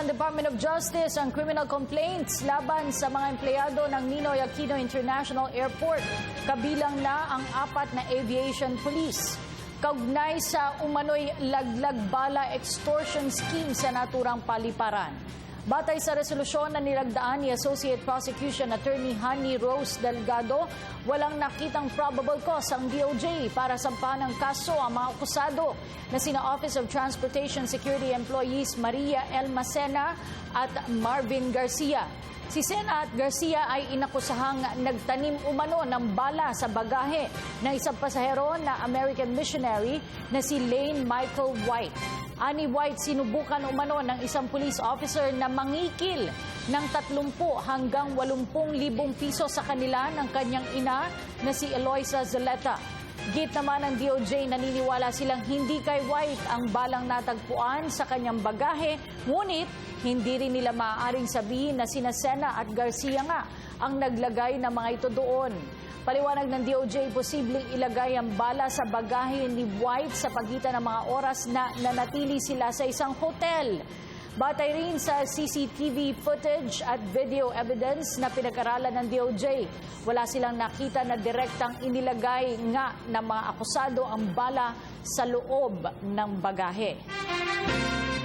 ng Department of Justice ang criminal complaints laban sa mga empleyado ng Ninoy Aquino International Airport. Kabilang na ang 4 na aviation police. Kaugnay sa umano'y laglag bala extortion scheme sa naturang paliparan. Batay sa resolusyon na nilagdaan ni Associate Prosecution Attorney Honey Rose Delgado, walang nakitang probable cause ang DOJ para sampahan ng kaso ang mga akusado na sina Office of Transportation Security Employees Maria L. Macena at Marvin Garcia. Si Sena at Garcia ay inakusahang nagtanim umano ng bala sa bagahe ng isang pasahero na American missionary na si Lane Michael White. Ani White, sinubukan umano ng isang police officer na mangikil ng 30 hanggang 80,000 piso sa kanila ng kanyang ina na si Eloisa Zaleta. Git naman ng DOJ, naniniwala silang hindi kay White ang balang natagpuan sa kanyang bagahe, ngunit hindi rin nila maaaring sabihin na sina Sena at Garcia nga ang naglagay ng mga ito doon. Paliwanag ng DOJ, posibleng ilagay ang bala sa bagahe ni White sa pagitan ng mga oras na nanatili sila sa isang hotel. Batay rin sa CCTV footage at video evidence na pinag-aralan ng DOJ, wala silang nakita na direktang inilagay nga ng mga akusado ang bala sa loob ng bagahe.